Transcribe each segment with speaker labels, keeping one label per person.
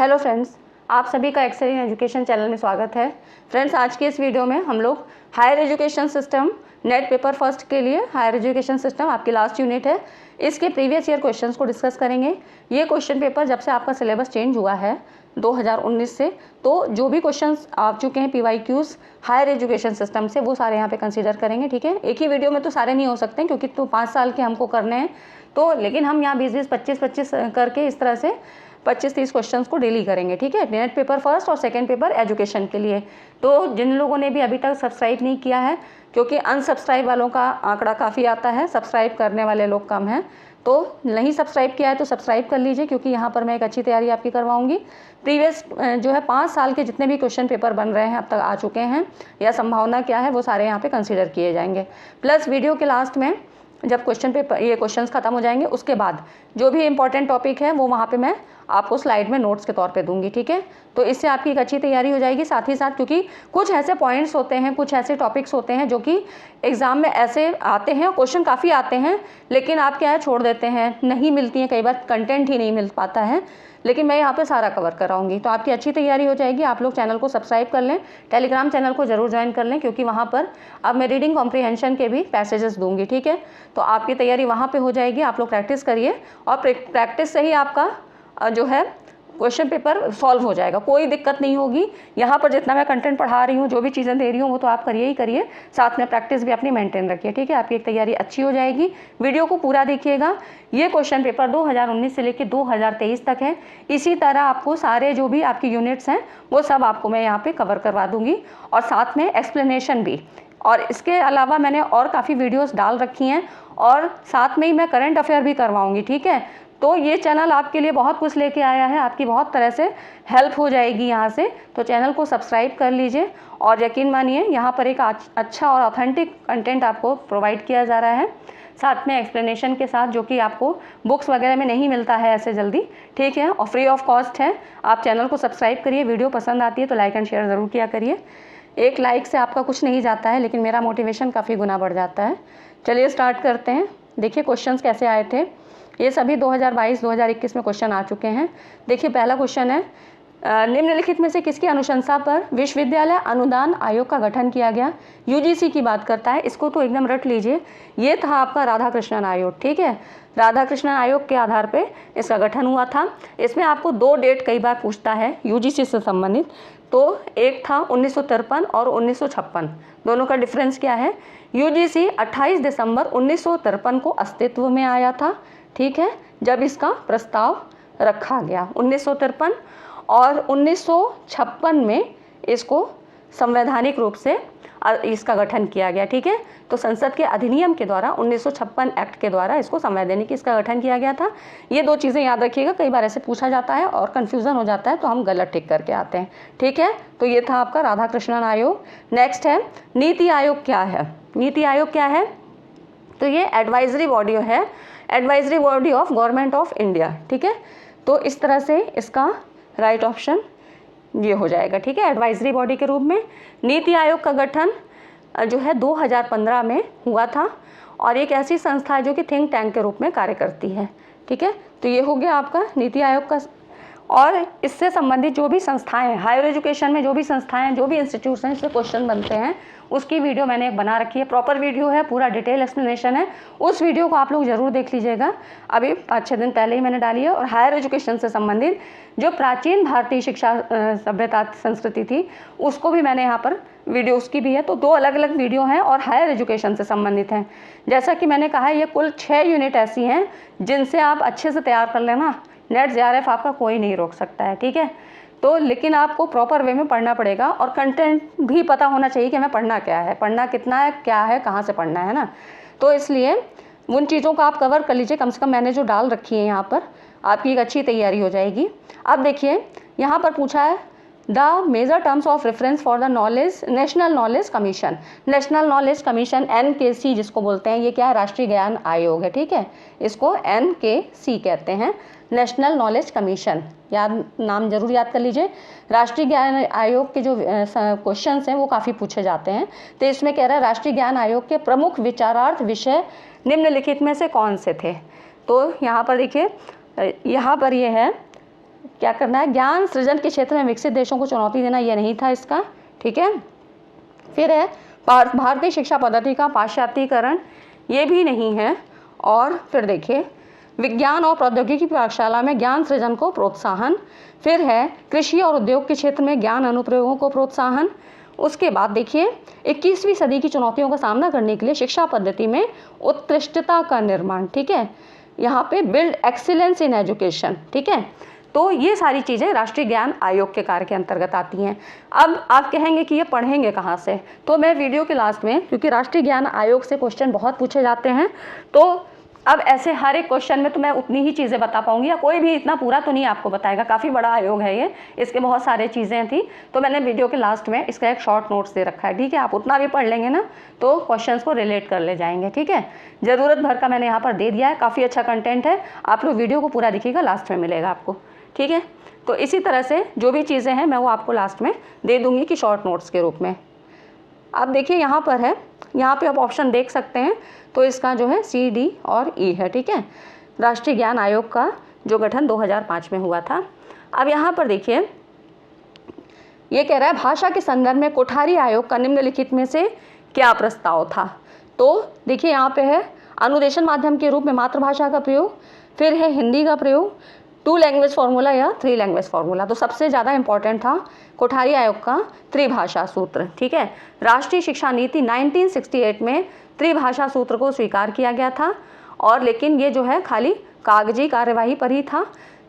Speaker 1: Hello friends, आप सभी का एक्सेल इन एजुकेशन चैनल में स्वागत है। फ्रेंड्स, आज की इस वीडियो में हम लोग higher education system NET paper first के लिए हायर एजुकेशन सिस्टम आपकी लास्ट यूनिट है, इसके प्रीवियस ईयर क्वेश्चंस को डिस्कस करेंगे। ये क्वेश्चन पेपर जब से आपका सिलेबस चेंज हुआ है 2019 से, तो जो भी क्वेश्चंस आ चुके हैं PYQs हायर एजुकेशन सिस्टम से, वो सारे यहाँ पे कंसीडर करेंगे। ठीक है, एक ही वीडियो में तो सारे नहीं हो सकते क्योंकि तो 5 साल के हमको करने हैं, तो लेकिन हम यहाँ 20-20, 25-25 करके इस तरह से 25-30 क्वेश्चंस को डेली करेंगे। ठीक है, नेट पेपर फर्स्ट और सेकंड पेपर एजुकेशन के लिए। तो जिन लोगों ने भी अभी तक सब्सक्राइब नहीं किया है, क्योंकि अनसब्सक्राइब वालों का आंकड़ा काफ़ी आता है, सब्सक्राइब करने वाले लोग कम हैं, तो नहीं सब्सक्राइब किया है तो सब्सक्राइब कर लीजिए, क्योंकि यहाँ पर मैं एक अच्छी तैयारी आपकी करवाऊंगी। प्रीवियस जो है 5 साल के जितने भी क्वेश्चन पेपर बन रहे हैं अब तक आ चुके हैं या संभावना क्या है, वो सारे यहाँ पे कंसीडर किए जाएंगे। प्लस वीडियो के लास्ट में जब क्वेश्चन पेपर ये क्वेश्चंस खत्म हो जाएंगे, उसके बाद जो भी इंपॉर्टेंट टॉपिक है वो वहाँ पे मैं आपको स्लाइड में नोट्स के तौर पे दूंगी। ठीक है, तो इससे आपकी एक अच्छी तैयारी हो जाएगी। साथ ही साथ क्योंकि कुछ ऐसे पॉइंट्स होते हैं, कुछ ऐसे टॉपिक्स होते हैं जो कि एग्ज़ाम में ऐसे आते हैं, क्वेश्चन काफ़ी आते हैं, लेकिन आप क्या है छोड़ देते हैं, नहीं मिलती हैं, कई बार कंटेंट ही नहीं मिल पाता है, लेकिन मैं यहाँ पे सारा कवर कराऊंगी, तो आपकी अच्छी तैयारी हो जाएगी। आप लोग चैनल को सब्सक्राइब कर लें, टेलीग्राम चैनल को ज़रूर ज्वाइन कर लें, क्योंकि वहाँ पर अब मैं रीडिंग कॉम्प्रीहेंशन के भी पैसेजेस दूंगी। ठीक है, तो आपकी तैयारी वहाँ पे हो जाएगी। आप लोग प्रैक्टिस करिए और प्रैक्टिस से ही आपका जो है क्वेश्चन पेपर सॉल्व हो जाएगा, कोई दिक्कत नहीं होगी। यहाँ पर जितना मैं कंटेंट पढ़ा रही हूँ, जो भी चीज़ें दे रही हूँ, वो तो आप करिए ही करिए, साथ में प्रैक्टिस भी अपनी मेंटेन रखिए। ठीक है, आपकी एक तैयारी अच्छी हो जाएगी। वीडियो को पूरा देखिएगा। ये क्वेश्चन पेपर 2019 से लेकर 2023 तक है। इसी तरह आपको सारे जो भी आपकी यूनिट्स हैं वो सब आपको मैं यहाँ पर कवर करवा दूँगी, और साथ में एक्सप्लेनेशन भी। और इसके अलावा मैंने और काफ़ी वीडियोज़ डाल रखी हैं, और साथ में ही मैं करंट अफेयर भी करवाऊँगी। ठीक है, तो ये चैनल आपके लिए बहुत कुछ लेके आया है, आपकी बहुत तरह से हेल्प हो जाएगी यहाँ से। तो चैनल को सब्सक्राइब कर लीजिए, और यकीन मानिए यहाँ पर एक अच्छा और ऑथेंटिक कंटेंट आपको प्रोवाइड किया जा रहा है, साथ में एक्सप्लेनेशन के साथ, जो कि आपको बुक्स वगैरह में नहीं मिलता है ऐसे जल्दी। ठीक है, और फ्री ऑफ कॉस्ट है। आप चैनल को सब्सक्राइब करिए। वीडियो पसंद आती है तो लाइक एंड शेयर ज़रूर किया करिए। एक लाइक से आपका कुछ नहीं जाता है, लेकिन मेरा मोटिवेशन काफ़ी गुना बढ़ जाता है। चलिए स्टार्ट करते हैं। देखिए क्वेश्चंस कैसे आए थे। ये सभी 2022-2021 में क्वेश्चन आ चुके हैं। देखिए पहला क्वेश्चन है, निम्नलिखित में से किसकी अनुशंसा पर विश्वविद्यालय अनुदान आयोग का गठन किया गया। UGC की बात करता है, इसको तो एकदम रट लीजिए। ये था आपका राधाकृष्णन आयोग। ठीक है, राधाकृष्णन आयोग के आधार पे इसका गठन हुआ था। इसमें आपको 2 डेट कई बार पूछता है UGC से संबंधित, तो एक था 1953 और 1956। दोनों का डिफरेंस क्या है। UGC 28 दिसंबर 1953 को अस्तित्व में आया था। ठीक है, जब इसका प्रस्ताव रखा गया 1953, और 1956 में इसको संवैधानिक रूप से इसका गठन किया गया। ठीक है, तो संसद के अधिनियम के द्वारा 1956 एक्ट के द्वारा इसको संवैधानिक इसका गठन किया गया था। ये 2 चीज़ें याद रखिएगा, कई बार ऐसे पूछा जाता है और कन्फ्यूज़न हो जाता है, तो हम गलत टिक करके आते हैं। ठीक है, तो ये था आपका राधाकृष्णन आयोग। नेक्स्ट है नीति आयोग। क्या है नीति आयोग? क्या है, तो ये एडवाइजरी बॉडी है, advisory body of government of India. ठीक है, तो इस तरह से इसका राइट ऑप्शन ये हो जाएगा। ठीक है, एडवाइजरी बॉडी के रूप में नीति आयोग का गठन जो है 2015 में हुआ था, और एक ऐसी संस्था है जो कि थिंक टैंक के रूप में कार्य करती है। ठीक है, तो ये हो गया आपका नीति आयोग का। और इससे संबंधित जो भी संस्थाएं हैं, हायर एजुकेशन में जो भी संस्थाएं, जो भी इंस्टीट्यूट्स हैं, इससे क्वेश्चन बनते हैं, उसकी वीडियो मैंने एक बना रखी है। प्रॉपर वीडियो है, पूरा डिटेल एक्सप्लेनेशन है। उस वीडियो को आप लोग ज़रूर देख लीजिएगा। अभी 5-6 दिन पहले ही मैंने डाली है। और हायर एजुकेशन से संबंधित जो प्राचीन भारतीय शिक्षा सभ्यता संस्कृति थी, उसको भी मैंने यहाँ पर वीडियो उसकी भी है। तो 2 अलग अलग वीडियो हैं और हायर एजुकेशन से संबंधित हैं। जैसा कि मैंने कहा, ये कुल 6 यूनिट ऐसी हैं जिनसे आप अच्छे से तैयार कर लेना। नेट JRF आपका कोई नहीं रोक सकता है। ठीक है, तो लेकिन आपको प्रॉपर वे में पढ़ना पड़ेगा, और कंटेंट भी पता होना चाहिए कि हमें पढ़ना क्या है, पढ़ना कितना है, क्या है, कहाँ से पढ़ना है ना। तो इसलिए उन चीज़ों को आप कवर कर लीजिए। कम से कम मैंने जो डाल रखी है यहाँ पर, आपकी एक अच्छी तैयारी हो जाएगी। अब देखिए यहाँ पर पूछा है the major terms of reference for the knowledge National Knowledge Commission. National Knowledge Commission NKC जिसको बोलते हैं, ये क्या है, राष्ट्रीय ज्ञान आयोग है। ठीक है, इसको NKC कहते हैं, नेशनल नॉलेज कमीशन। नाम जरूर याद कर लीजिए। राष्ट्रीय ज्ञान आयोग के जो क्वेश्चंस हैं वो काफ़ी पूछे जाते हैं। तो इसमें कह रहा है राष्ट्रीय ज्ञान आयोग के प्रमुख विचारार्थ विषय निम्नलिखित में से कौन से थे। तो यहाँ पर देखिए, यहाँ पर ये है क्या करना है, ज्ञान सृजन के क्षेत्र में विकसित देशों को चुनौती देना, ये नहीं था इसका, ठीक है। फिर है भारतीय शिक्षा पद्धति का पाश्चात्यकरण, ये भी नहीं है। और फिर देखिए विज्ञान और प्रौद्योगिकी प्रयोगशाला में ज्ञान सृजन को प्रोत्साहन। फिर है कृषि और उद्योग के क्षेत्र में ज्ञान अनुप्रयोगों को प्रोत्साहन। उसके बाद देखिए 21वीं सदी की चुनौतियों का सामना करने के लिए शिक्षा पद्धति में उत्कृष्टता का निर्माण, ठीक है। यहाँ पे बिल्ड एक्सीलेंस इन एजुकेशन, ठीक है। तो ये सारी चीज़ें राष्ट्रीय ज्ञान आयोग के कार्य के अंतर्गत आती हैं। अब आप कहेंगे कि ये पढ़ेंगे कहाँ से, तो मैं वीडियो के लास्ट में, क्योंकि राष्ट्रीय ज्ञान आयोग से क्वेश्चन बहुत पूछे जाते हैं, तो अब ऐसे हर एक क्वेश्चन में तो मैं उतनी ही चीज़ें बता पाऊंगी, या कोई भी इतना पूरा तो नहीं आपको बताएगा, काफ़ी बड़ा आयोग है ये, इसके बहुत सारे चीज़ें थी, तो मैंने वीडियो के लास्ट में इसका एक शॉर्ट नोट्स दे रखा है, ठीक है। आप उतना भी पढ़ लेंगे ना तो क्वेश्चंस को रिलेट कर ले जाएंगे, ठीक है। ज़रूरत भर का मैंने यहाँ पर दे दिया है, काफ़ी अच्छा कंटेंट है, आप लोग वीडियो को पूरा देखिएगा, लास्ट में मिलेगा आपको, ठीक है। तो इसी तरह से जो भी चीज़ें हैं मैं वो आपको लास्ट में दे दूँगी कि शॉर्ट नोट्स के रूप में। अब देखिए यहाँ पर है, यहाँ पे आप ऑप्शन देख सकते हैं, तो इसका जो है C, D और E है, ठीक है। राष्ट्रीय ज्ञान आयोग का जो गठन 2005 में हुआ था। अब यहाँ पर देखिए ये कह रहा है भाषा के संदर्भ में कोठारी आयोग का निम्नलिखित में से क्या प्रस्ताव था। तो देखिए यहाँ पे है अनुदेशन माध्यम के रूप में मातृभाषा का प्रयोग, फिर है हिंदी का प्रयोग, 2 लैंग्वेज फार्मूला या 3 लैंग्वेज फार्मूला। तो सबसे ज़्यादा इंपॉर्टेंट था कोठारी आयोग का त्रिभाषा सूत्र, ठीक है। राष्ट्रीय शिक्षा नीति 1968 में त्रिभाषा सूत्र को स्वीकार किया गया था, और लेकिन ये जो है खाली कागजी कार्यवाही पर ही था।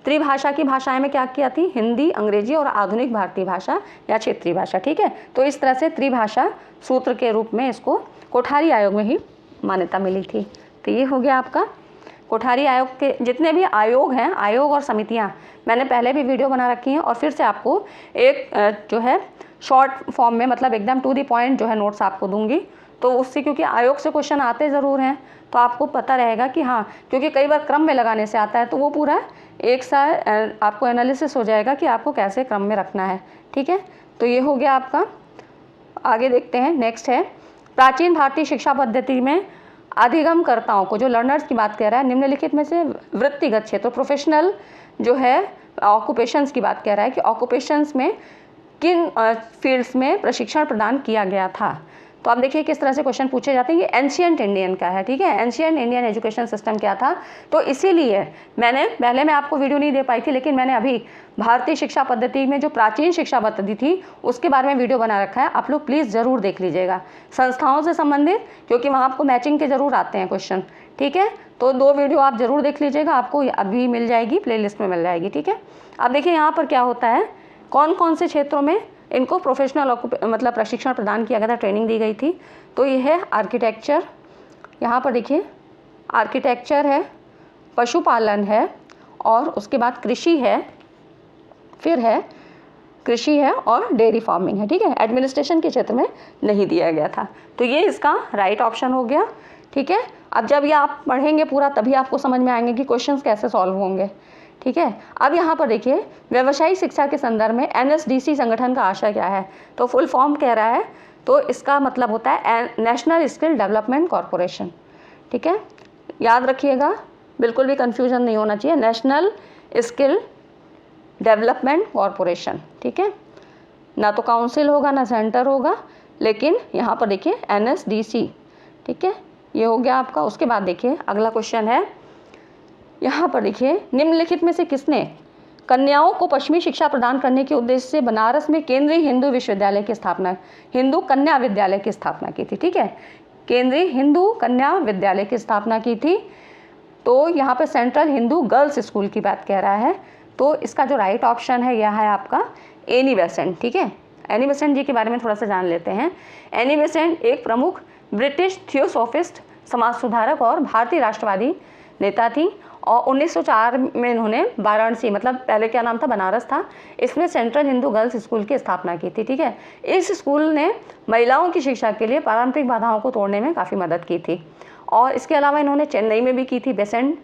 Speaker 1: त्रिभाषा की भाषाएं में क्या किया थी, हिंदी, अंग्रेजी और आधुनिक भारतीय भाषा या क्षेत्रीय भाषा, ठीक है। तो इस तरह से त्रिभाषा सूत्र के रूप में इसको कोठारी आयोग में ही मान्यता मिली थी। तो ये हो गया आपका कोठारी आयोग के जितने भी आयोग हैं, आयोग और समितियां, मैंने पहले भी वीडियो बना रखी हैं, और फिर से आपको एक जो है शॉर्ट फॉर्म में, मतलब एकदम टू द पॉइंट जो है नोट्स आपको दूंगी, तो उससे क्योंकि आयोग से क्वेश्चन आते ज़रूर हैं तो आपको पता रहेगा कि हाँ, क्योंकि कई बार क्रम में लगाने से आता है, तो वो पूरा एक साथ आपको एनालिसिस हो जाएगा कि आपको कैसे क्रम में रखना है, ठीक है। तो ये हो गया आपका। आगे देखते हैं, नेक्स्ट है प्राचीन भारतीय शिक्षा पद्धति में अधिगमकर्ताओं को, जो लर्नर्स की बात कर रहा है, निम्नलिखित में से वृत्तिगत क्षेत्र, प्रोफेशनल जो है ऑक्यूपेशंस की बात कर रहा है कि ऑक्यूपेशंस में किन फील्ड्स में प्रशिक्षण प्रदान किया गया था। तो आप देखिए किस तरह से क्वेश्चन पूछे जाते हैं। ये एंशिएंट इंडियन का है, ठीक है, एंशिएंट इंडियन एजुकेशन सिस्टम क्या था। तो इसीलिए मैंने पहले मैं आपको वीडियो नहीं दे पाई थी, लेकिन मैंने अभी भारतीय शिक्षा पद्धति में जो प्राचीन शिक्षा पद्धति थी उसके बारे में वीडियो बना रखा है, आप लोग प्लीज़ ज़रूर देख लीजिएगा, संस्थाओं से संबंधित, क्योंकि वहाँ आपको मैचिंग के ज़रूर आते हैं क्वेश्चन, ठीक है। तो 2 वीडियो आप ज़रूर देख लीजिएगा, आपको अभी मिल जाएगी, प्लेलिस्ट में मिल जाएगी, ठीक है। अब देखिए यहाँ पर क्या होता है, कौन कौन से क्षेत्रों में इनको प्रोफेशनल मतलब प्रशिक्षण प्रदान किया गया था, ट्रेनिंग दी गई थी। तो ये है आर्किटेक्चर, यहाँ पर देखिए आर्किटेक्चर है, पशुपालन है, और उसके बाद कृषि है, फिर है कृषि है और डेयरी फार्मिंग है, ठीक है। एडमिनिस्ट्रेशन के क्षेत्र में नहीं दिया गया था। तो ये इसका राइट ऑप्शन हो गया, ठीक है। अब जब ये आप पढ़ेंगे पूरा तभी आपको समझ में आएंगे कि क्वेश्चंस कैसे सॉल्व होंगे, ठीक है। अब यहाँ पर देखिए व्यवसायिक शिक्षा के संदर्भ में NSDC संगठन का आशय क्या है। तो फुल फॉर्म कह रहा है, तो इसका मतलब होता है नेशनल स्किल डेवलपमेंट कॉरपोरेशन, ठीक है। याद रखिएगा, बिल्कुल भी कंफ्यूजन नहीं होना चाहिए, नेशनल स्किल डेवलपमेंट कॉरपोरेशन, ठीक है। ना तो काउंसिल होगा ना सेंटर होगा, लेकिन यहाँ पर देखिए NSDC, ठीक है। ये हो गया आपका। उसके बाद देखिए अगला क्वेश्चन है, यहाँ पर देखिए निम्नलिखित में से किसने कन्याओं को पश्चिमी शिक्षा प्रदान करने के उद्देश्य से बनारस में केंद्रीय हिंदू विश्वविद्यालय की स्थापना, हिंदू कन्या विद्यालय की स्थापना की थी, ठीक है। केंद्रीय हिंदू कन्या विद्यालय की स्थापना की थी। तो यहाँ पे सेंट्रल हिंदू गर्ल्स स्कूल की बात कह रहा है। तो इसका जो राइट ऑप्शन है यह है आपका एनी बेसेंट, ठीक है। एनी बेसेंट जी के बारे में थोड़ा सा जान लेते हैं। एनी बेसेंट एक प्रमुख ब्रिटिश थियोसॉफिस्ट, समाज सुधारक और भारतीय राष्ट्रवादी नेता थी, और 1904 में इन्होंने वाराणसी, मतलब पहले क्या नाम था, बनारस था, इसमें सेंट्रल हिंदू गर्ल्स स्कूल की स्थापना की थी, ठीक है। इस स्कूल ने महिलाओं की शिक्षा के लिए पारंपरिक बाधाओं को तोड़ने में काफ़ी मदद की थी। और इसके अलावा इन्होंने चेन्नई में भी की थी, बेसेंट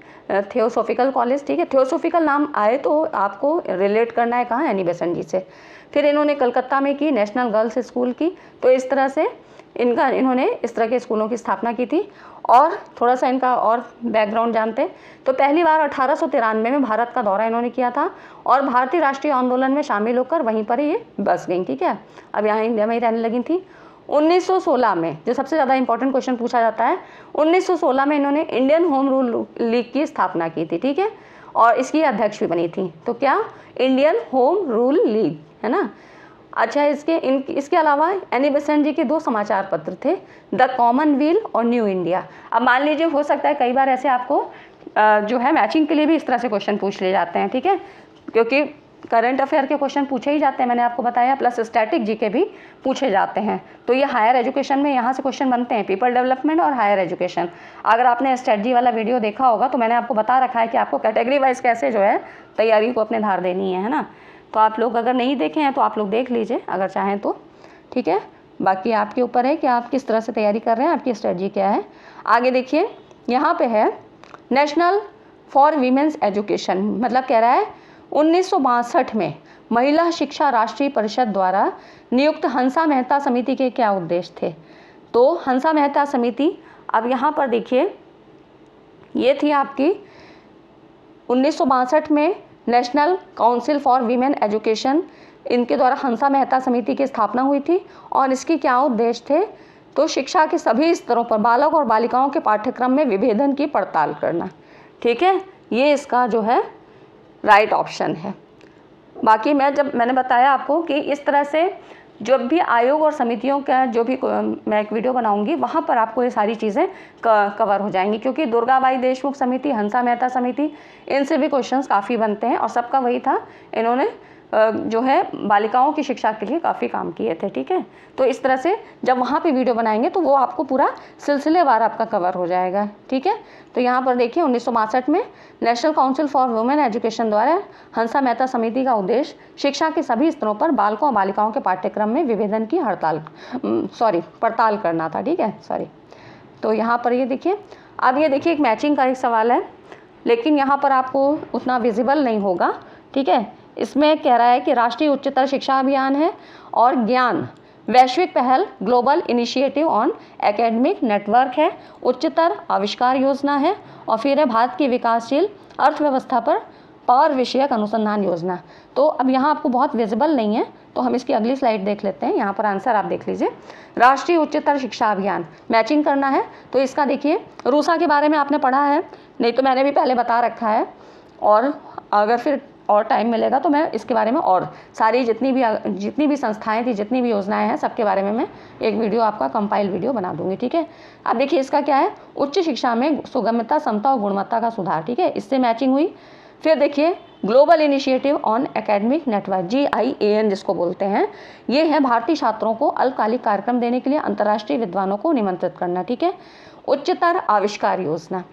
Speaker 1: थियोसॉफिकल कॉलेज, ठीक है। थियोसॉफिकल नाम आए तो आपको रिलेट करना है कहाँ, एनी बेसेंट जी से। फिर इन्होंने कलकत्ता में की, नेशनल गर्ल्स स्कूल की। तो इस तरह से इन्होंने इस तरह के स्कूलों की स्थापना की थी। और थोड़ा सा इनका और बैकग्राउंड जानते हैं। तो पहली बार 1893 में भारत का दौरा इन्होंने किया था और भारतीय राष्ट्रीय आंदोलन में शामिल होकर वहीं पर ही ये बस गई, ठीक है। अब यहाँ इंडिया में ही रहने लगी थी। 1916 में जो सबसे ज़्यादा इंपॉर्टेंट क्वेश्चन पूछा जाता है, 1916 में इन्होंने इंडियन होम रूल लीग की स्थापना की थी, ठीक है, और इसकी अध्यक्ष भी बनी थी। तो क्या, इंडियन होम रूल लीग, है ना। अच्छा, इसके अलावा एनी बेसेंट जी के 2 समाचार पत्र थे, द कॉमनवेल्थ और न्यू इंडिया। अब मान लीजिए हो सकता है कई बार ऐसे आपको जो है मैचिंग के लिए भी इस तरह से क्वेश्चन पूछ लिए जाते हैं, ठीक है, क्योंकि करंट अफेयर के क्वेश्चन पूछे ही जाते हैं, मैंने आपको बताया, प्लस स्टैटिक जी के भी पूछे जाते हैं। तो ये हायर एजुकेशन में यहाँ से क्वेश्चन बनते हैं, पीपल डेवलपमेंट और हायर एजुकेशन। अगर आपने स्टैट जी वाला वीडियो देखा होगा तो मैंने आपको बता रखा है कि आपको कैटेगरी वाइज कैसे जो है तैयारी को अपने धार देनी है ना। तो आप लोग अगर नहीं देखे हैं तो आप लोग देख लीजिए अगर चाहें तो, ठीक है। बाकी आपके ऊपर है कि आप किस तरह से तैयारी कर रहे हैं, आपकी स्ट्रेटजी क्या है। आगे देखिए, यहाँ पे है नेशनल फॉर वीमेंस एजुकेशन, मतलब कह रहा है 1962 में महिला शिक्षा राष्ट्रीय परिषद द्वारा नियुक्त हंसा मेहता समिति के क्या उद्देश्य थे। तो हंसा मेहता समिति, अब यहाँ पर देखिए, ये थी आपकी 1962 में national council for women education, इनके द्वारा हंसा मेहता समिति की स्थापना हुई थी और इसके क्या उद्देश्य थे। तो शिक्षा के सभी स्तरों पर बालक और बालिकाओं के पाठ्यक्रम में विभेदन की पड़ताल करना, ठीक है, ये इसका जो है राइट ऑप्शन है। बाकी मैंने बताया आपको कि इस तरह से जब भी आयोग और समितियों का जो भी मैं एक वीडियो बनाऊंगी वहाँ पर आपको ये सारी चीज़ें कवर हो जाएंगी, क्योंकि दुर्गाबाई देशमुख समिति, हंसा मेहता समिति, इनसे भी क्वेश्चंस काफ़ी बनते हैं और सबका वही था, इन्होंने जो है बालिकाओं की शिक्षा के लिए काफ़ी काम किए थे, ठीक है। तो इस तरह से जब वहाँ पे वीडियो बनाएंगे तो वो आपको पूरा सिलसिलेवार आपका कवर हो जाएगा, ठीक है। तो यहाँ पर देखिए 1962 में national council for women education द्वारा हंसा मेहता समिति का उद्देश्य शिक्षा के सभी स्तरों पर बालकों और बालिकाओं के पाठ्यक्रम में विभेदन की पड़ताल करना था, ठीक है, तो यहाँ पर ये देखिए, अब ये देखिए एक मैचिंग का एक सवाल है, लेकिन यहाँ पर आपको उतना विजिबल नहीं होगा, ठीक है। इसमें कह रहा है कि राष्ट्रीय उच्चतर शिक्षा अभियान है और ज्ञान वैश्विक पहल global initiative on academic network है, उच्चतर आविष्कार योजना है और फिर है भारत की विकासशील अर्थव्यवस्था पर पावर विषयक अनुसंधान योजना। तो अब यहाँ आपको बहुत विजिबल नहीं है, तो हम इसकी अगली स्लाइड देख लेते हैं। यहाँ पर आंसर आप देख लीजिए, राष्ट्रीय उच्चतर शिक्षा अभियान, मैचिंग करना है। तो इसका देखिए, रूसा के बारे में आपने पढ़ा है, नहीं तो मैंने भी पहले बता रखा है, और अगर फिर और टाइम मिलेगा तो मैं इसके बारे में और सारी जितनी भी संस्थाएं थी, जितनी भी योजनाएं हैं, सबके बारे में मैं एक वीडियो आपका कंपाइल वीडियो बना दूंगी, ठीक है। अब देखिए इसका क्या है, उच्च शिक्षा में सुगमता, समता और गुणवत्ता का सुधार, ठीक है, इससे मैचिंग हुई। फिर देखिए global initiative on academic network, GIAN जिसको बोलते हैं, ये है भारतीय छात्रों को अल्पकालिक कार्यक्रम देने के लिए अंतर्राष्ट्रीय विद्वानों को निमंत्रित करना, ठीक है। उच्चतर आविष्कार योजना,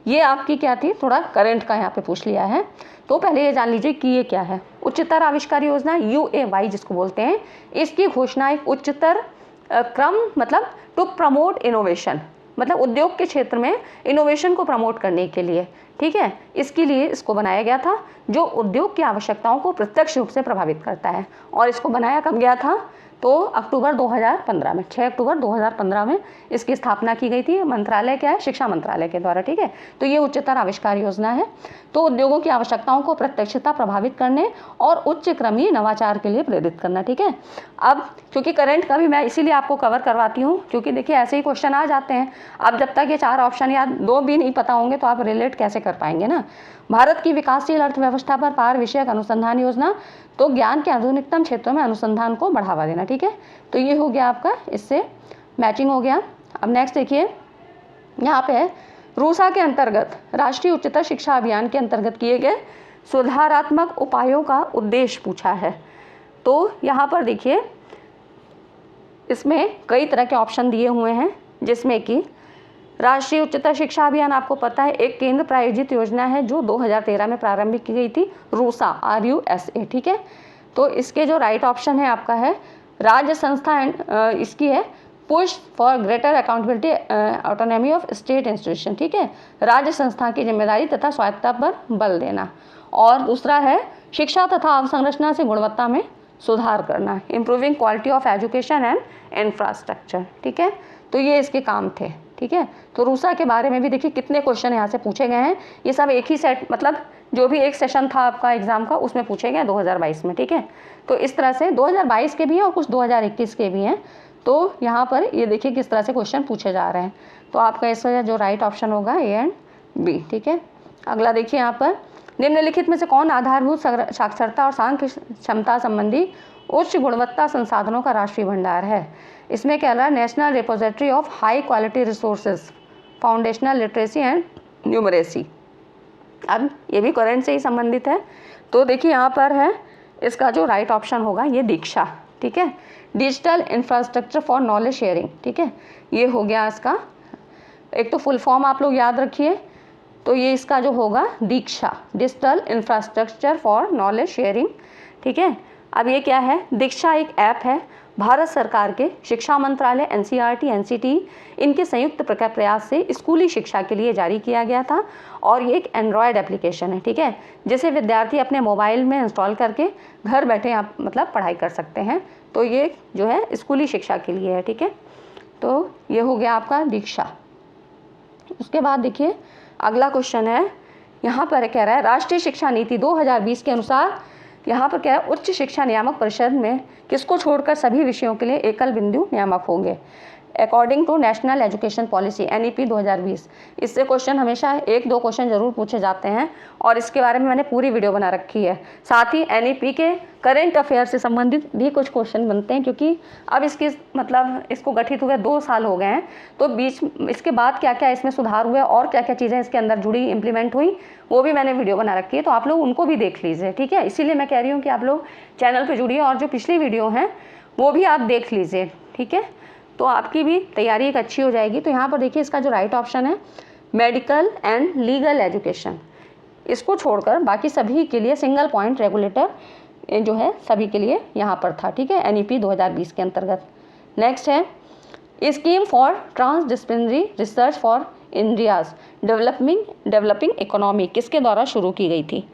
Speaker 1: ये आपकी क्या थी, थोड़ा करंट का यहाँ पे पूछ लिया है, तो पहले ये जान लीजिए कि ये क्या है। उच्चतर आविष्कार योजना, UAY जिसको बोलते हैं, इसकी घोषणा एक उच्चतर क्रम, मतलब टू प्रमोट इनोवेशन, मतलब उद्योग के क्षेत्र में इनोवेशन को प्रमोट करने के लिए, ठीक है, इसके लिए इसको बनाया गया था, जो उद्योग की आवश्यकताओं को प्रत्यक्ष रूप से प्रभावित करता है। और इसको बनाया कब गया था, तो अक्टूबर 2015 में, 6 अक्टूबर 2015 में इसकी स्थापना की गई थी। मंत्रालय क्या है, शिक्षा मंत्रालय के द्वारा, ठीक है। तो ये उच्चतर आविष्कार योजना है, तो उद्योगों की आवश्यकताओं को प्रत्यक्षता प्रभावित करने और उच्च क्रमीय नवाचार के लिए प्रेरित करना, ठीक है। अब क्योंकि करंट का भी मैं इसीलिए आपको कवर करवाती हूँ, क्योंकि देखिए ऐसे ही क्वेश्चन आ जाते हैं। अब जब तक ये 4 ऑप्शन या 2 भी नहीं पता होंगे तो आप रिलेट कैसे कर पाएंगे ना। भारत की विकासशील अर्थव्यवस्था पर पार विषयक अनुसंधान योजना, तो ज्ञान के आधुनिकतम क्षेत्रों में अनुसंधान को बढ़ावा देना, ठीक है। तो ये हो गया आपका, इससे मैचिंग हो गया। अब नेक्स्ट देखिए, यहाँ पे है रूसा के अंतर्गत राष्ट्रीय उच्चतर शिक्षा अभियान के अंतर्गत किए गए सुधारात्मक उपायों का उद्देश्य पूछा है। तो यहाँ पर देखिए इसमें कई तरह के ऑप्शन दिए हुए हैं, जिसमें कि राष्ट्रीय उच्चतर शिक्षा अभियान आपको पता है एक केंद्र प्रायोजित योजना है जो 2013 में प्रारंभ की गई थी, रूसा, RUSA, ठीक है। तो इसके जो राइट ऑप्शन है आपका है राज्य संस्था, इसकी है push for greater accountability autonomy of state institution, ठीक है, राज्य संस्था की जिम्मेदारी तथा स्वायत्तता पर बल देना। और दूसरा है शिक्षा तथा अवसंरचना से गुणवत्ता में सुधार करना, improving quality of education and infrastructure, ठीक है। तो ये इसके काम थे, ठीक है। तो रूसा के बारे में भी देखिए कितने क्वेश्चन यहाँ से पूछे गए हैं, ये सब एक ही सेट, मतलब जो भी एक सेशन था आपका एग्जाम का उसमें पूछे गए 2022 में, ठीक है। तो इस तरह से 2022 के भी हैं और कुछ 2021 के भी हैं। तो यहाँ पर ये देखिए किस तरह से क्वेश्चन पूछे जा रहे हैं। तो आपका इसका जो राइट ऑप्शन होगा ए एंड बी, ठीक है। अगला देखिए यहाँ पर, निम्नलिखित में से कौन आधारभूत साक्षरता और सांख्य क्षमता संबंधी उच्च गुणवत्ता संसाधनों का राष्ट्रीय भंडार है। इसमें क्या रहा है, national repository of high quality resources, foundational literacy and numeracy. अब ये भी करंट से ही संबंधित है। तो देखिए यहाँ पर है, इसका जो राइट ऑप्शन होगा ये दीक्षा, ठीक है। Digital infrastructure for knowledge sharing, ठीक है, ये हो गया इसका। एक तो फुल फॉर्म आप लोग याद रखिए, तो ये इसका जो होगा Diksha, digital infrastructure for knowledge sharing, ठीक है। अब ये क्या है, दीक्षा एक ऐप है, भारत सरकार के शिक्षा मंत्रालय, NCERT, NCT इनके संयुक्त प्रयास से स्कूली शिक्षा के लिए जारी किया गया था और ये एक एंड्रॉयड एप्लीकेशन है, ठीक है, जिसे विद्यार्थी अपने मोबाइल में इंस्टॉल करके घर बैठे आप मतलब पढ़ाई कर सकते हैं। तो ये जो है स्कूली शिक्षा के लिए है, ठीक है। तो ये हो गया आपका दीक्षा। उसके बाद देखिए अगला क्वेश्चन है, यहाँ पर कह रहा है राष्ट्रीय शिक्षा नीति 2020 के अनुसार यहाँ पर क्या है, उच्च शिक्षा नियामक परिषद में किसको छोड़कर सभी विषयों के लिए एकल बिंदु नियामक होंगे, according to National Education Policy NEP 2020। इससे क्वेश्चन हमेशा 1-2 क्वेश्चन जरूर पूछे जाते हैं और इसके बारे में मैंने पूरी वीडियो बना रखी है। साथ ही NEP के करेंट अफेयर से संबंधित भी कुछ क्वेश्चन बनते हैं, क्योंकि अब इसकी मतलब इसको गठित हुए 2 साल हो गए हैं, तो बीच इसके बाद क्या क्या इसमें सुधार हुए और क्या क्या चीज़ें इसके अंदर जुड़ी इम्प्लीमेंट हुई, वो भी मैंने वीडियो बना रखी है, तो आप लोग उनको भी देख लीजिए, ठीक है। इसीलिए मैं कह रही हूँ कि आप लोग चैनल पर जुड़िए और जो पिछली वीडियो हैं वो भी आप देख लीजिए, ठीक है। तो आपकी भी तैयारी एक अच्छी हो जाएगी। तो यहाँ पर देखिए इसका जो राइट ऑप्शन है मेडिकल एंड लीगल एजुकेशन, इसको छोड़कर बाकी सभी के लिए सिंगल पॉइंट रेगुलेटर जो है सभी के लिए यहाँ पर था, ठीक है, NEP 2020 के अंतर्गत। नेक्स्ट है scheme for transdisciplinary research for India's developing economy, किसके द्वारा शुरू की गई थी।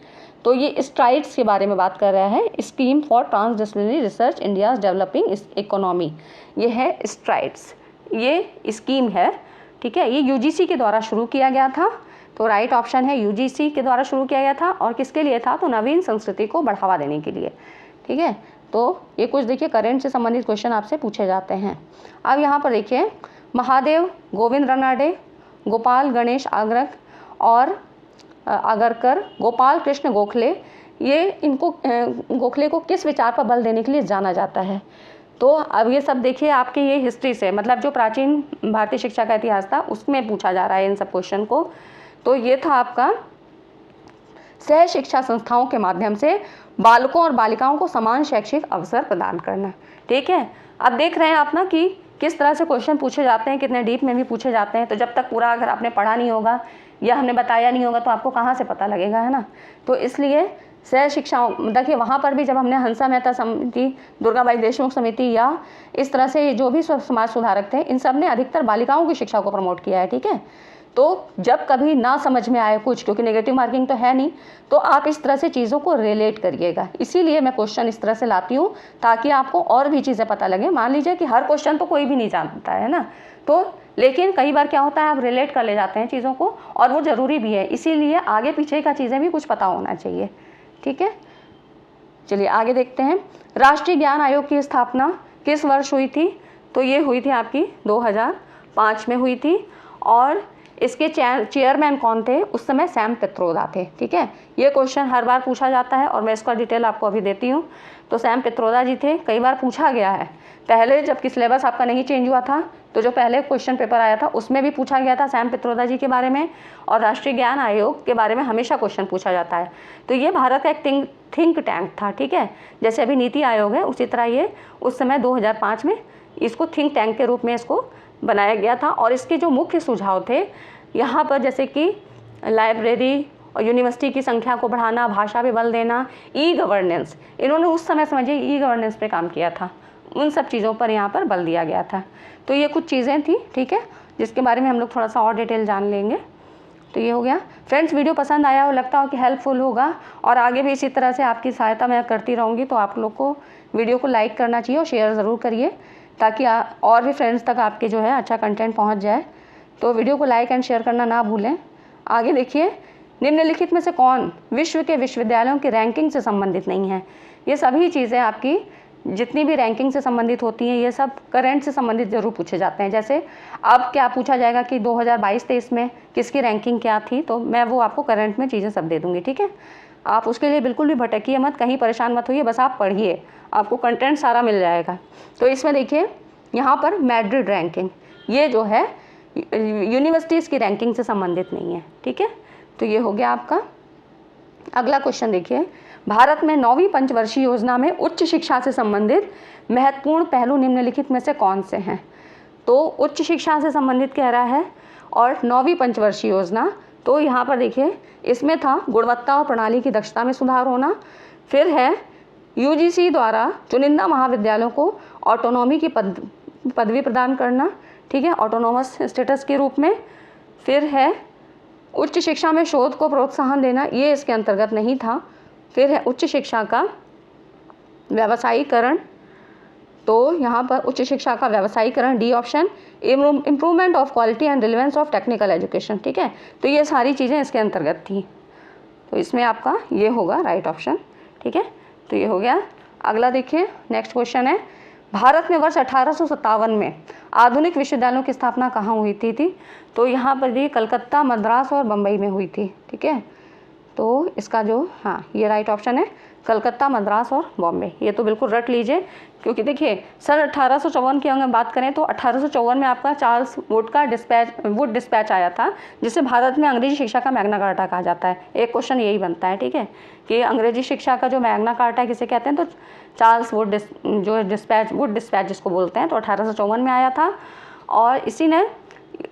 Speaker 1: तो ये स्ट्राइड्स के बारे में बात कर रहा है, scheme for transdisciplinary research India's developing economy, ये है स्ट्राइड्स, ये स्कीम है, ठीक है। ये UGC के द्वारा शुरू किया गया था। तो राइट ऑप्शन है UGC के द्वारा शुरू किया गया था और किसके लिए था, तो नवीन संस्कृति को बढ़ावा देने के लिए, ठीक है। तो ये कुछ देखिए करंट से संबंधित क्वेश्चन आपसे पूछे जाते हैं। अब यहाँ पर देखिए महादेव गोविंद रनाडे, गोपाल गणेश आगरकर, गोपाल कृष्ण गोखले, ये इनको गोखले को किस विचार पर बल देने के लिए जाना जाता है। तो अब ये सब देखिए आपके ये हिस्ट्री से, मतलब जो प्राचीन भारतीय शिक्षा का इतिहास था उसमें पूछा जा रहा है इन सब क्वेश्चन को। तो ये था आपका सह शिक्षा संस्थाओं के माध्यम से बालकों और बालिकाओं को समान शैक्षिक अवसर प्रदान करना, ठीक है। अब देख रहे हैं आप ना कि किस तरह से क्वेश्चन पूछे जाते हैं, कितने डीप में भी पूछे जाते हैं। तो जब तक पूरा अगर आपने पढ़ा नहीं होगा या हमने बताया नहीं होगा तो आपको कहाँ से पता लगेगा, है ना। तो इसलिए सह शिक्षा, देखिए वहाँ पर भी जब हमने हंसा मेहता समिति, दुर्गाबाई देशमुख समिति या इस तरह से जो भी समाज सुधारक थे, इन सब ने अधिकतर बालिकाओं की शिक्षा को प्रमोट किया है, ठीक है। तो जब कभी ना समझ में आए कुछ, क्योंकि नेगेटिव मार्किंग तो है नहीं, तो आप इस तरह से चीज़ों को रिलेट करिएगा। इसीलिए मैं क्वेश्चन इस तरह से लाती हूँ ताकि आपको और भी चीज़ें पता लगे। मान लीजिए कि हर क्वेश्चन तो कोई भी नहीं जानता है ना, तो लेकिन कई बार क्या होता है आप रिलेट कर ले जाते हैं चीज़ों को, और वो ज़रूरी भी है। इसीलिए आगे पीछे का चीज़ें भी कुछ पता होना चाहिए, ठीक है। चलिए आगे देखते हैं। राष्ट्रीय ज्ञान आयोग की स्थापना किस वर्ष हुई थी। तो ये हुई थी आपकी 2005 में हुई थी और इसके चेयरमैन कौन थे उस समय, सैम पित्रोदा थे, ठीक है। ये क्वेश्चन हर बार पूछा जाता है और मैं इसका डिटेल आपको अभी देती हूँ। तो सैम पित्रोदा जी थे, कई बार पूछा गया है। पहले जबकि सिलेबस आपका नहीं चेंज हुआ था तो जो पहले क्वेश्चन पेपर आया था उसमें भी पूछा गया था सैम पित्रोदा जी के बारे में, और राष्ट्रीय ज्ञान आयोग के बारे में हमेशा क्वेश्चन पूछा जाता है। तो ये भारत का एक थिंक टैंक था, ठीक है। जैसे अभी नीति आयोग है उसी तरह ये उस समय 2005 में इसको थिंक टैंक के रूप में इसको बनाया गया था। और इसके जो मुख्य सुझाव थे यहाँ पर, जैसे कि लाइब्रेरी और यूनिवर्सिटी की संख्या को बढ़ाना, भाषा पे बल देना, ई-गवर्नेंस, इन्होंने उस समय समझिए ई-गवर्नेंस पे काम किया था, उन सब चीज़ों पर यहाँ पर बल दिया गया था। तो ये कुछ चीज़ें थी, ठीक है, जिसके बारे में हम लोग थोड़ा सा और डिटेल जान लेंगे। तो ये हो गया। फ्रेंड्स, वीडियो पसंद आया हो, लगता हो कि हेल्पफुल होगा और आगे भी इसी तरह से आपकी सहायता मैं करती रहूँगी, तो आप लोग को वीडियो को लाइक करना चाहिए और शेयर ज़रूर करिए ताकि और भी फ्रेंड्स तक आपके जो है अच्छा कंटेंट पहुँच जाए। तो वीडियो को लाइक एंड शेयर करना ना भूलें। आगे देखिए, निम्नलिखित में से कौन विश्व के विश्वविद्यालयों की रैंकिंग से संबंधित नहीं है। ये सभी चीज़ें आपकी जितनी भी रैंकिंग से संबंधित होती हैं ये सब करंट से संबंधित जरूर पूछे जाते हैं। जैसे अब क्या पूछा जाएगा कि 2022-23 में किसकी रैंकिंग क्या थी, तो मैं वो आपको करंट में चीज़ें सब दे दूँगी, ठीक है। आप उसके लिए बिल्कुल भी भटकिए मत, कहीं परेशान मत होइए, बस आप पढ़िए, आपको कंटेंट सारा मिल जाएगा। तो इसमें देखिए यहाँ पर मैड्रिड रैंकिंग, ये जो है यूनिवर्सिटीज़ की रैंकिंग से संबंधित नहीं है, ठीक है। तो ये हो गया आपका। अगला क्वेश्चन देखिए, भारत में 9वीं पंचवर्षीय योजना में उच्च शिक्षा से संबंधित महत्वपूर्ण पहलू निम्नलिखित में से कौन से हैं। तो उच्च शिक्षा से संबंधित कह रहा है और 9वीं पंचवर्षीय योजना, तो यहाँ पर देखिए इसमें था गुणवत्ता और प्रणाली की दक्षता में सुधार होना, फिर है यूजीसी द्वारा चुनिंदा महाविद्यालयों को ऑटोनॉमी की पदवी प्रदान करना, ठीक है, ऑटोनोमस स्टेटस के रूप में, फिर है उच्च शिक्षा में शोध को प्रोत्साहन देना, ये इसके अंतर्गत नहीं था, फिर है उच्च शिक्षा का व्यावसायीकरण, तो यहाँ पर उच्च शिक्षा का व्यावसायीकरण D option, improvement of quality and relevance of technical education, ठीक है। तो ये सारी चीज़ें इसके अंतर्गत थी, तो इसमें आपका ये होगा राइट ऑप्शन, ठीक है। तो ये हो गया। अगला देखिए, नेक्स्ट क्वेश्चन है, भारत में वर्ष 1857 में आधुनिक विश्वविद्यालयों की स्थापना कहाँ हुई थी। तो यहाँ पर भी कलकत्ता, मद्रास और बम्बई में हुई थी, ठीक है। तो इसका जो ये राइट ऑप्शन है, कलकत्ता, मद्रास और बॉम्बे। ये तो बिल्कुल रट लीजिए, क्योंकि देखिए सन 1854 की अगर बात करें तो 1854 में आपका चार्ल्स वुड डिस्पैच आया था, जिसे भारत में अंग्रेजी शिक्षा का मैग्ना कार्टा कहा जाता है। एक क्वेश्चन यही बनता है, ठीक है, कि अंग्रेजी शिक्षा का जो मैग्ना कार्टा किसे कहते हैं, तो चार्ल्स वुड डिस्पैच जिसको बोलते हैं, तो 1854 में आया था। और इसी ने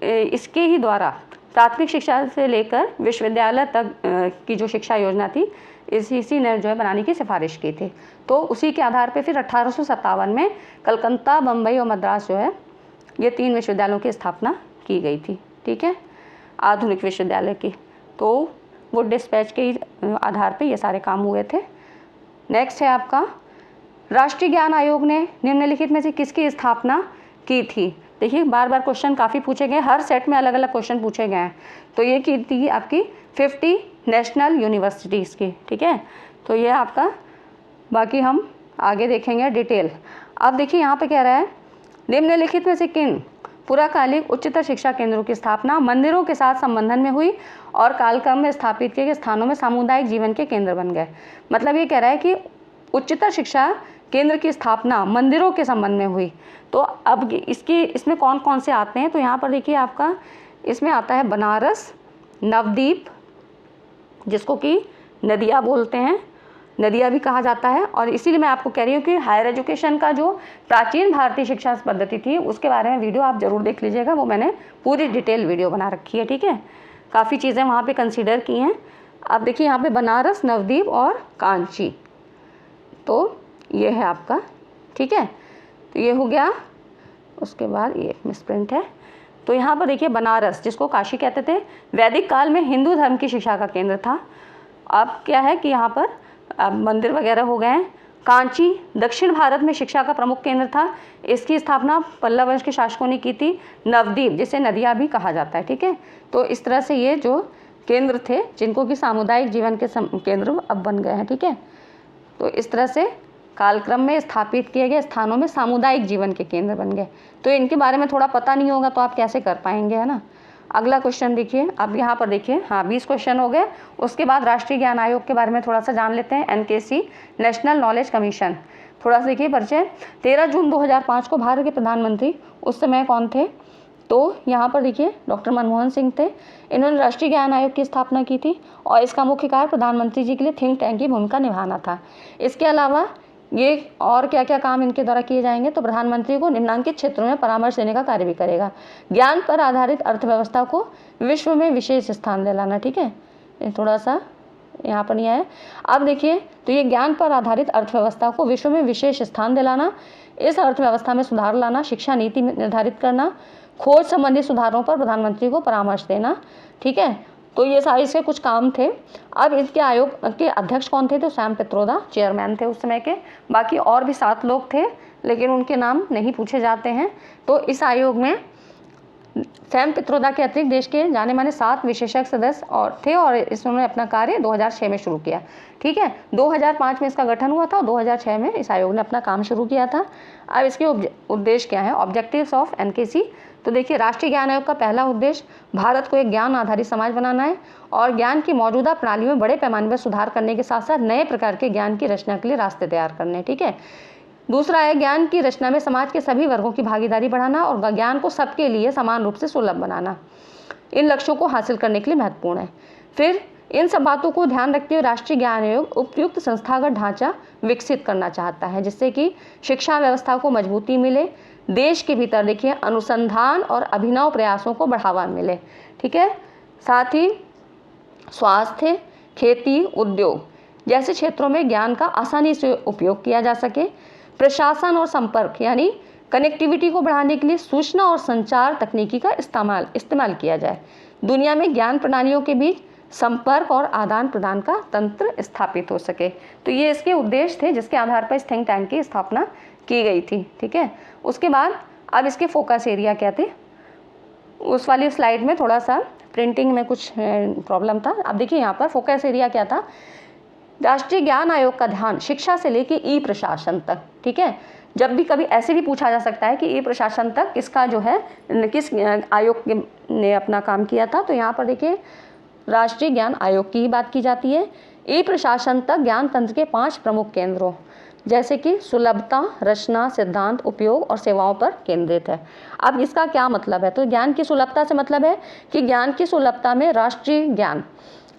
Speaker 1: इसके ही द्वारा प्राथमिक शिक्षा से लेकर विश्वविद्यालय तक की जो शिक्षा योजना थी इसी ने जो है बनाने की सिफारिश की थी। तो उसी के आधार पे फिर 1857 में कलकत्ता, बम्बई और मद्रास जो है ये 3 विश्वविद्यालयों की स्थापना की गई थी, ठीक है, आधुनिक विश्वविद्यालय की। तो वुड डिस्पैच के आधार पे ये सारे काम हुए थे। नेक्स्ट है आपका, राष्ट्रीय ज्ञान आयोग ने निम्नलिखित में से किसकी स्थापना की थी। देखिए बार बार क्वेश्चन काफ़ी पूछे गए, हर सेट में अलग अलग क्वेश्चन पूछे गए हैं। तो ये की थी आपकी 50 नेशनल यूनिवर्सिटीज़ की, ठीक है। तो ये आपका, बाकी हम आगे देखेंगे डिटेल। अब देखिए यहाँ पे कह रहा है, निम्नलिखित में से किन पुराकालिक उच्चतर शिक्षा केंद्रों की स्थापना मंदिरों के साथ संबंधन में हुई और कालक्रम में स्थापित किए गए स्थानों में सामुदायिक जीवन के केंद्र बन गए। मतलब ये कह रहा है कि उच्चतर शिक्षा केंद्र की स्थापना मंदिरों के संबंध में हुई। तो अब इसमें कौन कौन से आते हैं, तो यहाँ पर देखिए आपका इसमें आता है बनारस, नवदीप, जिसको कि नदिया बोलते हैं, नदिया भी कहा जाता है। और इसीलिए मैं आपको कह रही हूँ कि हायर एजुकेशन का जो प्राचीन भारतीय शिक्षा पद्धति थी उसके बारे में वीडियो आप ज़रूर देख लीजिएगा, वो मैंने पूरी डिटेल वीडियो बना रखी है, ठीक है। काफ़ी चीज़ें वहाँ पे कंसीडर की हैं। अब देखिए यहाँ पे बनारस, नवदीप और कांची, तो ये है आपका, ठीक है। तो ये हो गया। उसके बाद ये मिसप्रिंट है। तो यहाँ पर देखिए बनारस, जिसको काशी कहते थे, वैदिक काल में हिंदू धर्म की शिक्षा का केंद्र था। अब क्या है कि यहाँ पर अब मंदिर वगैरह हो गए हैं। कांची दक्षिण भारत में शिक्षा का प्रमुख केंद्र था, इसकी स्थापना पल्लव वंश के शासकों ने की थी। नवदीप, जिसे नदिया भी कहा जाता है, ठीक है। तो इस तरह से ये जो केंद्र थे जिनको कि सामुदायिक जीवन के केंद्र अब बन गए हैं, ठीक है। तो इस तरह से कालक्रम में स्थापित किए गए स्थानों में सामुदायिक जीवन के केंद्र बन गए। तो इनके बारे में थोड़ा पता नहीं होगा तो आप कैसे कर पाएंगे, है ना। अगला क्वेश्चन देखिए, अब यहाँ पर देखिए 20 क्वेश्चन हो गए। उसके बाद राष्ट्रीय ज्ञान आयोग के बारे में थोड़ा सा जान लेते हैं। NKC, नेशनल नॉलेज कमीशन, थोड़ा सा देखिए परिचय। 13 जून 2005 को भारत के प्रधानमंत्री उस समय कौन थे, तो यहाँ पर देखिए डॉक्टर मनमोहन सिंह थे। इन्होंने राष्ट्रीय ज्ञान आयोग की स्थापना की थी और इसका मुख्य कार्य प्रधानमंत्री जी के लिए थिंक टैंक की भूमिका निभाना था। इसके अलावा ये और क्या क्या काम इनके द्वारा किए जाएंगे, तो प्रधानमंत्री को निम्नांकित क्षेत्रों में परामर्श देने का कार्य भी करेगा। ज्ञान पर आधारित अर्थव्यवस्था को विश्व में विशेष स्थान दिलाना, ठीक है। थोड़ा सा यहाँ पर नहीं है। अब देखिए, तो ये ज्ञान पर आधारित अर्थव्यवस्था को विश्व में विशेष स्थान दिलाना, इस अर्थव्यवस्था में सुधार लाना, शिक्षा नीति निर्धारित करना, खोज संबंधी सुधारों पर प्रधानमंत्री को परामर्श देना, ठीक है। तो ये सारे इसके कुछ काम थे। अब इसके आयोग के अध्यक्ष कौन थे, तो सैम पित्रोदा चेयरमैन थे उस समय के। बाकी और भी 7 लोग थे लेकिन उनके नाम नहीं पूछे जाते हैं। तो इस आयोग में सैम पित्रोदा के अतिरिक्त देश के जाने माने 7 विशेषज्ञ सदस्य और थे और इसने अपना कार्य 2006 में शुरू किया। ठीक है, 2005 में इसका गठन हुआ था और 2006 में इस आयोग ने अपना काम शुरू किया था। अब इसके उद्देश्य क्या है, ऑब्जेक्टिव्स ऑफ एनकेसी। तो देखिए, राष्ट्रीय ज्ञान आयोग का पहला उद्देश्य भारत को एक ज्ञान आधारित समाज बनाना है और ज्ञान की मौजूदा प्रणालियों में बड़े पैमाने पर सुधार करने के साथ साथ नए प्रकार के ज्ञान की रचना के लिए रास्ते तैयार करने। ठीक है, दूसरा है ज्ञान की रचना में समाज के सभी वर्गों की भागीदारी बढ़ाना और ज्ञान को सबके लिए समान रूप से सुलभ बनाना। इन लक्ष्यों को हासिल करने के लिए महत्वपूर्ण है। फिर इन सब बातों को ध्यान रखते हुए राष्ट्रीय ज्ञान आयोग उपयुक्त संस्थागत ढांचा विकसित करना चाहता है जिससे कि शिक्षा व्यवस्था को मजबूती मिले, देश के भीतर देखिए अनुसंधान और अभिनव प्रयासों को बढ़ावा मिले। ठीक है, साथ ही स्वास्थ्य, खेती, उद्योग जैसे क्षेत्रों में ज्ञान का आसानी से उपयोग किया जा सके। प्रशासन और संपर्क यानी कनेक्टिविटी को बढ़ाने के लिए सूचना और संचार तकनीकी का इस्तेमाल किया जाए। दुनिया में ज्ञान प्रणालियों के बीच संपर्क और आदान प्रदान का तंत्र स्थापित हो सके। तो ये इसके उद्देश्य थे जिसके आधार पर इस थिंक टैंक की स्थापना की गई थी। ठीक है, उसके बाद अब इसके फोकस एरिया क्या थे, उस वाली स्लाइड में थोड़ा सा प्रिंटिंग में कुछ प्रॉब्लम था। अब देखिए यहाँ पर फोकस एरिया क्या था, राष्ट्रीय ज्ञान आयोग का ध्यान शिक्षा से लेकर ई प्रशासन तक। ठीक है, जब भी कभी ऐसे भी पूछा जा सकता है कि ई प्रशासन तक किसका जो है किस आयोग ने अपना काम किया था, तो यहाँ पर देखिए राष्ट्रीय ज्ञान आयोग की ही बात की जाती है। ई प्रशासन तक ज्ञान तंत्र के 5 प्रमुख केंद्रों जैसे कि सुलभता, रचना, सिद्धांत, उपयोग और सेवाओं पर केंद्रित है। अब इसका क्या मतलब है, तो ज्ञान की सुलभता से मतलब है कि ज्ञान की सुलभता में राष्ट्रीय ज्ञान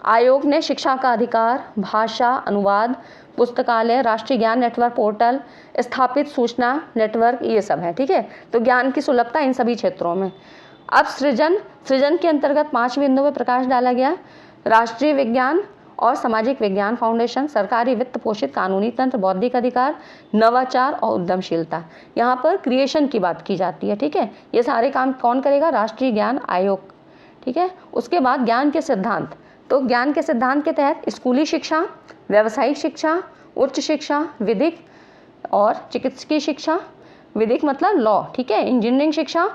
Speaker 1: आयोग ने शिक्षा का अधिकार, भाषा, अनुवाद, पुस्तकालय, राष्ट्रीय ज्ञान नेटवर्क पोर्टल, स्थापित सूचना नेटवर्क, ये सब है। ठीक है, तो ज्ञान की सुलभता इन सभी क्षेत्रों में। अब सृजन के अंतर्गत 5 बिंदुओं पर प्रकाश डाला गया। राष्ट्रीय विज्ञान और सामाजिक विज्ञान फाउंडेशन, सरकारी वित्त पोषित कानूनी तंत्र, बौद्धिक अधिकार, नवाचार और उद्यमशीलता। यहाँ पर क्रिएशन की बात की जाती है। ठीक है, ये सारे काम कौन करेगा, राष्ट्रीय ज्ञान आयोग। ठीक है, उसके बाद ज्ञान के सिद्धांत, तो ज्ञान के सिद्धांत के तहत स्कूली शिक्षा, व्यावसायिक शिक्षा, उच्च शिक्षा, विधिक और चिकित्सकीय शिक्षा, विधिक मतलब लॉ, ठीक है, इंजीनियरिंग शिक्षा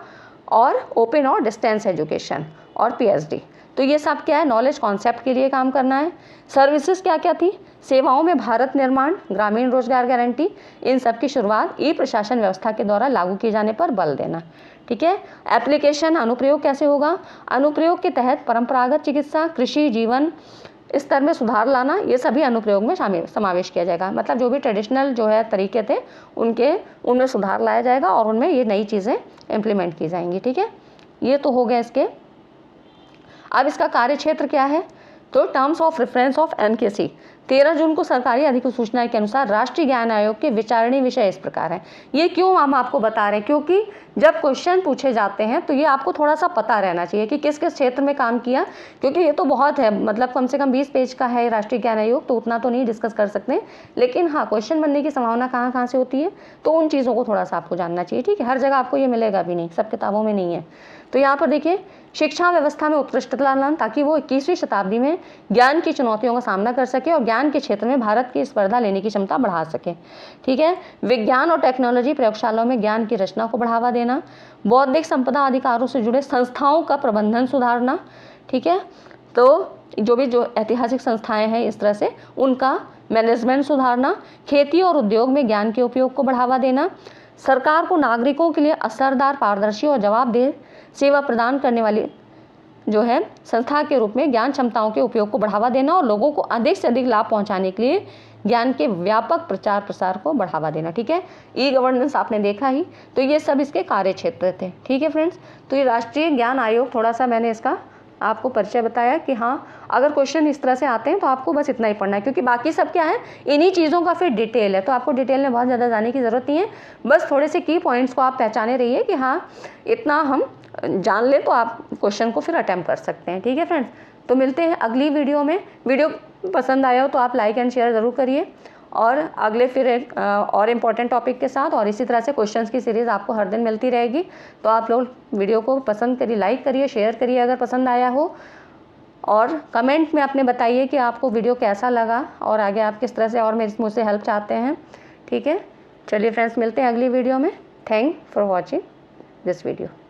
Speaker 1: और ओपन और डिस्टेंस एजुकेशन और पीएचडी। तो ये सब क्या है, नॉलेज कॉन्सेप्ट के लिए काम करना है। सर्विसेज क्या क्या थी, सेवाओं में भारत निर्माण, ग्रामीण रोजगार गारंटी, इन सब की शुरुआत ई प्रशासन व्यवस्था के द्वारा लागू किए जाने पर बल देना। ठीक है, एप्लीकेशन अनुप्रयोग कैसे होगा, अनुप्रयोग के तहत परंपरागत चिकित्सा, कृषि, जीवन स्तर में सुधार लाना, ये सभी अनुप्रयोग में समावेश किया जाएगा। मतलब जो भी ट्रेडिशनल जो है तरीके थे उनमें सुधार लाया जाएगा और उनमें ये नई चीज़ें इम्प्लीमेंट की जाएंगी। ठीक है, ये तो हो गया इसके। अब इसका कार्यक्षेत्र क्या है, तो terms of reference of NKC 13 जून को सरकारी अधिसूचना के अनुसार राष्ट्रीय ज्ञान आयोग के विचारणीय विषय इस प्रकार हैं। ये क्यों हम आपको बता रहे हैं, क्योंकि जब क्वेश्चन पूछे जाते हैं तो ये आपको थोड़ा सा पता रहना चाहिए कि किस किस क्षेत्र में काम किया, क्योंकि ये तो बहुत है, मतलब कम से कम 20 पेज का है राष्ट्रीय ज्ञान आयोग, तो उतना तो नहीं डिस्कस कर सकते, लेकिन हाँ क्वेश्चन बनने की संभावना कहाँ कहाँ से होती है, तो उन चीज़ों को थोड़ा सा आपको जानना चाहिए। ठीक है, हर जगह आपको ये मिलेगा भी नहीं, सब किताबों में नहीं है। तो यहाँ पर देखिए, शिक्षा व्यवस्था में उत्कृष्टता लाना ताकि वो 21वीं शताब्दी में ज्ञान की चुनौतियों का सामना कर सके और ज्ञान के क्षेत्र में भारत की स्पर्धा लेने की क्षमता बढ़ा सके। ठीक है, विज्ञान और टेक्नोलॉजी प्रयोगशालाओं में ज्ञान की रचना को बढ़ावा देना, बौद्धिक संपदा अधिकारों से जुड़े संस्थाओं का प्रबंधन सुधारना। ठीक है, तो जो ऐतिहासिक संस्थाएं हैं इस तरह से उनका मैनेजमेंट सुधारना, खेती और उद्योग में ज्ञान के उपयोग को बढ़ावा देना, सरकार को नागरिकों के लिए असरदार, पारदर्शी और जवाबदेह सेवा प्रदान करने वाली जो है संस्था के रूप में ज्ञान क्षमताओं के उपयोग को बढ़ावा देना और लोगों को अधिक से अधिक लाभ पहुंचाने के लिए ज्ञान के व्यापक प्रचार प्रसार को बढ़ावा देना। ठीक है, ई गवर्नेंस आपने देखा ही, तो ये सब इसके कार्य क्षेत्र थे। ठीक है फ्रेंड्स, तो ये राष्ट्रीय ज्ञान आयोग, थोड़ा सा मैंने इसका आपको परिचय बताया कि हाँ अगर क्वेश्चन इस तरह से आते हैं तो आपको बस इतना ही पढ़ना है, क्योंकि बाकी सब क्या है, इन्हीं चीज़ों का फिर डिटेल है, तो आपको डिटेल में बहुत ज़्यादा जाने की ज़रूरत नहीं है। बस थोड़े से की पॉइंट्स को आप पहचाने रहिए कि हाँ इतना हम जान ले तो आप क्वेश्चन को फिर अटेम्प्ट कर सकते हैं। ठीक है फ्रेंड्स, तो मिलते हैं अगली वीडियो में। वीडियो पसंद आया हो तो आप लाइक एंड शेयर ज़रूर करिए और अगले फिर एक और इम्पॉर्टेंट टॉपिक के साथ और इसी तरह से क्वेश्चंस की सीरीज़ आपको हर दिन मिलती रहेगी। तो आप लोग वीडियो को पसंद करिए, लाइक करिए, शेयर करिए अगर पसंद आया हो, और कमेंट में अपने बताइए कि आपको वीडियो कैसा लगा और आगे आप किस तरह से और मुझसे हेल्प चाहते हैं। ठीक है, चलिए फ्रेंड्स, मिलते हैं अगली वीडियो में। Thank for watching this video.